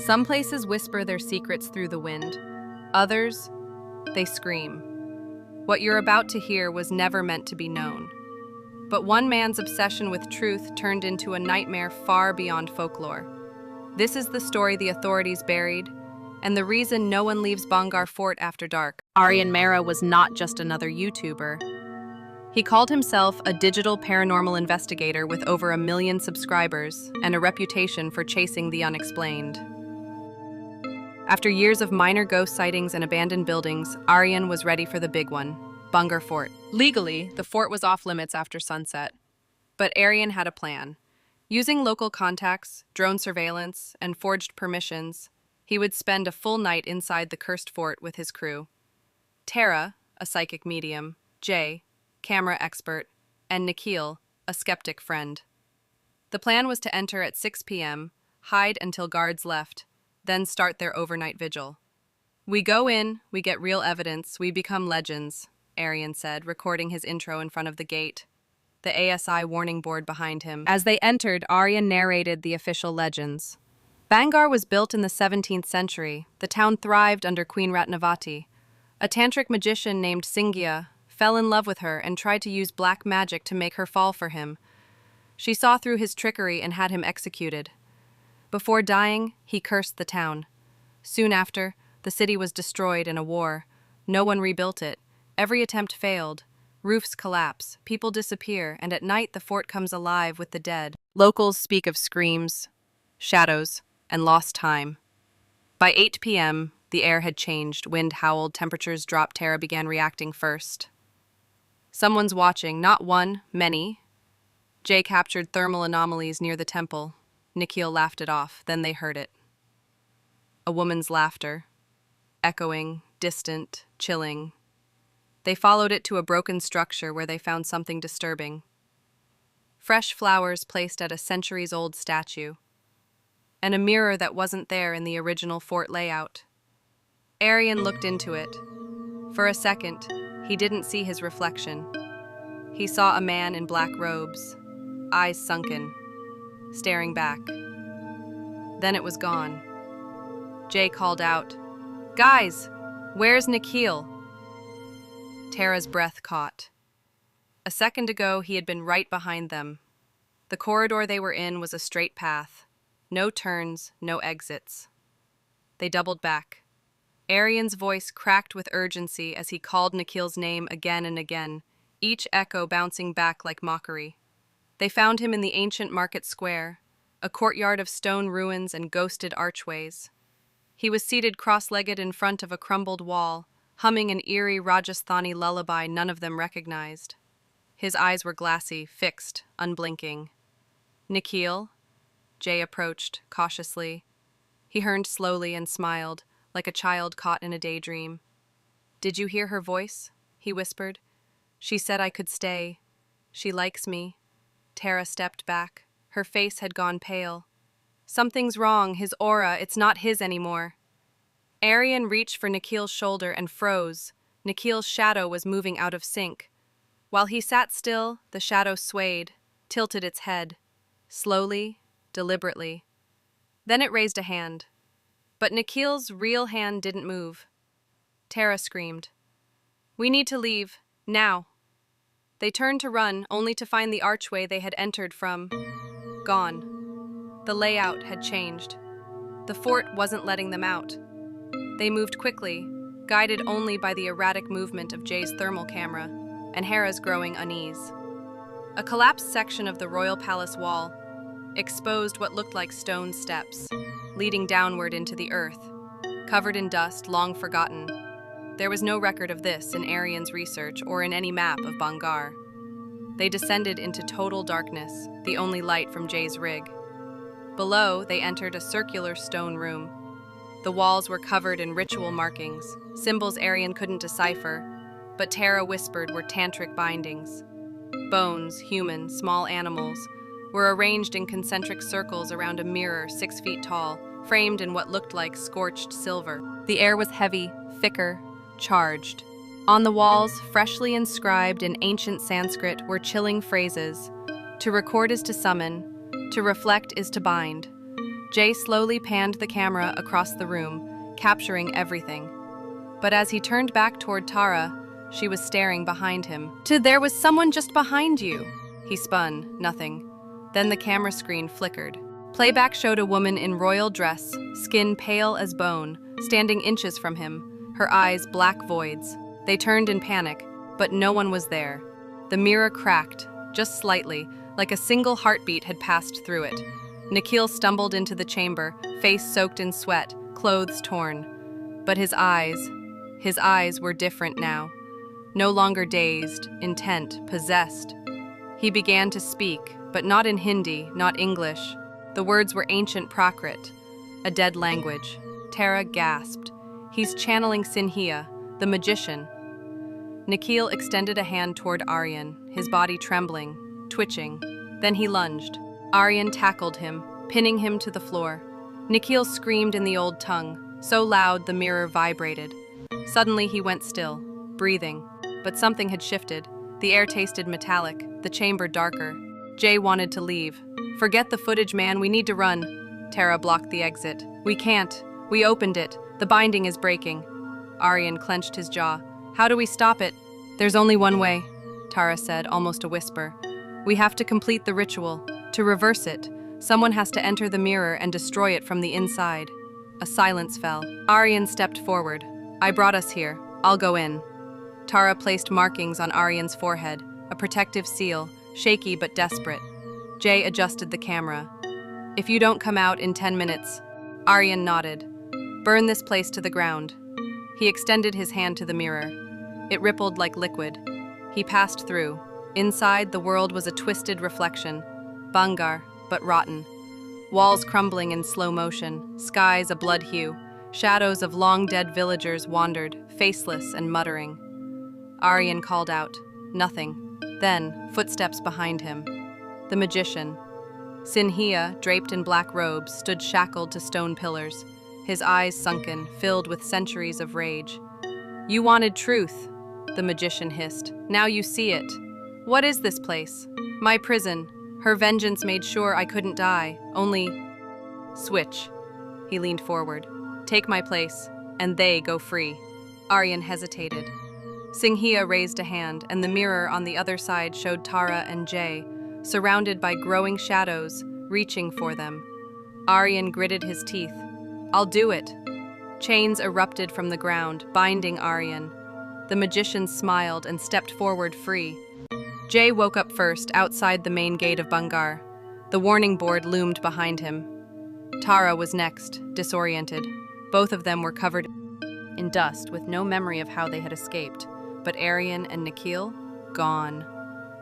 Some places whisper their secrets through the wind. Others, they scream. What you're about to hear was never meant to be known. But one man's obsession with truth turned into a nightmare far beyond folklore. This is the story the authorities buried, and the reason no one leaves Bhangarh Fort after dark. Aryan Mehra was not just another YouTuber. He called himself a digital paranormal investigator with over 1 million subscribers and a reputation for chasing the unexplained. After years of minor ghost sightings and abandoned buildings, Aryan was ready for the big one, Bhangarh Fort. Legally, the fort was off limits after sunset. But Aryan had a plan. Using local contacts, drone surveillance, and forged permissions, he would spend a full night inside the cursed fort with his crew. Tara, a psychic medium, Jay, camera expert, and Nikhil, a skeptic friend. The plan was to enter at 6 p.m., hide until guards left, then start their overnight vigil. "We go in, we get real evidence, we become legends," Aryan said, recording his intro in front of the gate, the ASI warning board behind him. As they entered, Aryan narrated the official legends. Bhangarh was built in the 17th century. The town thrived under Queen Ratnavati. A tantric magician named Singya fell in love with her and tried to use black magic to make her fall for him. She saw through his trickery and had him executed. Before dying, he cursed the town. Soon after, the city was destroyed in a war. No one rebuilt it. Every attempt failed. Roofs collapse, people disappear, and at night the fort comes alive with the dead. Locals speak of screams, shadows, and lost time. By 8 p.m., the air had changed. Wind howled, temperatures dropped. Tara began reacting first. "Someone's watching, not one, many." Jay captured thermal anomalies near the temple. Nikhil laughed it off, then they heard it. A woman's laughter, echoing, distant, chilling. They followed it to a broken structure where they found something disturbing. Fresh flowers placed at a centuries-old statue, and a mirror that wasn't there in the original fort layout. Aryan looked into it. For a second, he didn't see his reflection. He saw a man in black robes, eyes sunken, staring back. Then it was gone. Jay called out, "Guys, where's Nikhil?" Tara's breath caught. A second ago, he had been right behind them. The corridor they were in was a straight path. No turns, no exits. They doubled back. Aryan's voice cracked with urgency as he called Nikhil's name again and again, each echo bouncing back like mockery. They found him in the ancient market square, a courtyard of stone ruins and ghosted archways. He was seated cross-legged in front of a crumbled wall, humming an eerie Rajasthani lullaby none of them recognized. His eyes were glassy, fixed, unblinking. "Nikhil?" Jay approached, cautiously. He turned slowly and smiled, like a child caught in a daydream. "Did you hear her voice?" he whispered. "She said I could stay. She likes me." Tara stepped back. Her face had gone pale. "Something's wrong, his aura, it's not his anymore." Aryan reached for Nikhil's shoulder and froze. Nikhil's shadow was moving out of sync. While he sat still, the shadow swayed, tilted its head, slowly, deliberately. Then it raised a hand. But Nikhil's real hand didn't move. Tara screamed, "We need to leave, now." They turned to run, only to find the archway they had entered from gone. The layout had changed. The fort wasn't letting them out. They moved quickly, guided only by the erratic movement of Jay's thermal camera and Hera's growing unease. A collapsed section of the royal palace wall exposed what looked like stone steps, leading downward into the earth, covered in dust, long forgotten. There was no record of this in Aryan's research or in any map of Bhangarh. They descended into total darkness, the only light from Jay's rig. Below, they entered a circular stone room. The walls were covered in ritual markings, symbols Aryan couldn't decipher, but Tara whispered were tantric bindings. Bones, human, small animals, were arranged in concentric circles around a mirror 6 feet tall, framed in what looked like scorched silver. The air was heavy, thicker, charged. On the walls, freshly inscribed in ancient Sanskrit, were chilling phrases. To record is to summon, to reflect is to bind. Jay slowly panned the camera across the room, capturing everything. But as he turned back toward Tara, she was staring behind him. There was someone just behind you. He spun, nothing. Then the camera screen flickered. Playback showed a woman in royal dress, skin pale as bone, standing inches from him, her eyes black voids. They turned in panic, but no one was there. The mirror cracked, just slightly, like a single heartbeat had passed through it. Nikhil stumbled into the chamber, face soaked in sweat, clothes torn. But his eyes were different now. No longer dazed, intent, possessed. He began to speak, but not in Hindi, not English. The words were ancient Prakrit, a dead language. Tara gasped. He's channeling Sinhia, the magician. Nikhil extended a hand toward Aryan, his body trembling, twitching. Then he lunged. Aryan tackled him, pinning him to the floor. Nikhil screamed in the old tongue, so loud the mirror vibrated. Suddenly he went still, breathing. But something had shifted. The air tasted metallic, the chamber darker. Jay wanted to leave. Forget the footage, man, we need to run. Tara blocked the exit. We can't. We opened it. The binding is breaking. Aryan clenched his jaw. How do we stop it? There's only one way, Tara said, almost a whisper. We have to complete the ritual. To reverse it, someone has to enter the mirror and destroy it from the inside. A silence fell. Aryan stepped forward. I brought us here. I'll go in. Tara placed markings on Aryan's forehead, a protective seal, shaky but desperate. Jay adjusted the camera. If you don't come out in 10 minutes, Aryan nodded. Burn this place to the ground. He extended his hand to the mirror. It rippled like liquid. He passed through. Inside, the world was a twisted reflection. Bhangarh, but rotten. Walls crumbling in slow motion, skies a blood hue. Shadows of long-dead villagers wandered, faceless and muttering. Aryan called out. Nothing. Then, footsteps behind him. The magician. Sinhia, draped in black robes, stood shackled to stone pillars, his eyes sunken, filled with centuries of rage. You wanted truth, the magician hissed. Now you see it. What is this place? My prison. Her vengeance made sure I couldn't die. Only... Switch. He leaned forward. Take my place, and they go free. Aryan hesitated. Sinhia raised a hand, and the mirror on the other side showed Tara and Jay, surrounded by growing shadows, reaching for them. Aryan gritted his teeth. I'll do it. Chains erupted from the ground, binding Aryan. The magician smiled and stepped forward free. Jay woke up first, outside the main gate of Bhangarh. The warning board loomed behind him. Tara was next, disoriented. Both of them were covered in dust, with no memory of how they had escaped. But Aryan and Nikhil? Gone.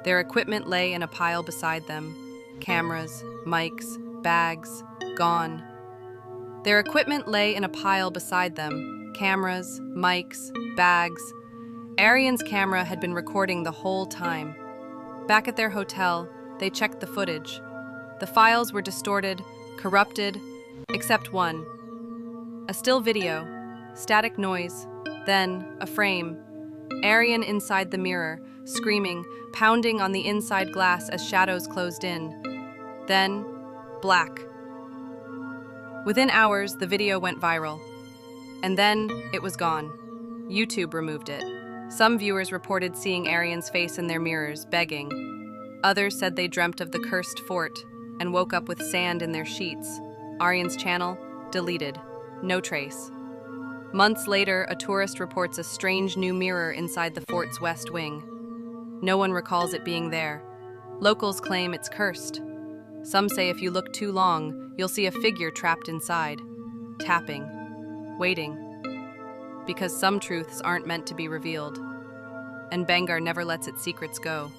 Their equipment lay in a pile beside them. Cameras, mics, bags, gone. Their equipment lay in a pile beside them. Cameras, mics, bags. Aryan's camera had been recording the whole time. Back at their hotel, they checked the footage. The files were distorted, corrupted, except one. A still video, static noise, then a frame. Aryan inside the mirror, screaming, pounding on the inside glass as shadows closed in. Then, black. Within hours, the video went viral. And then, it was gone. YouTube removed it. Some viewers reported seeing Aryan's face in their mirrors, begging. Others said they dreamt of the cursed fort and woke up with sand in their sheets. Aryan's channel, deleted. No trace. Months later, a tourist reports a strange new mirror inside the fort's west wing. No one recalls it being there. Locals claim it's cursed. Some say if you look too long, you'll see a figure trapped inside, tapping, waiting. Because some truths aren't meant to be revealed. And Bhangarh never lets its secrets go.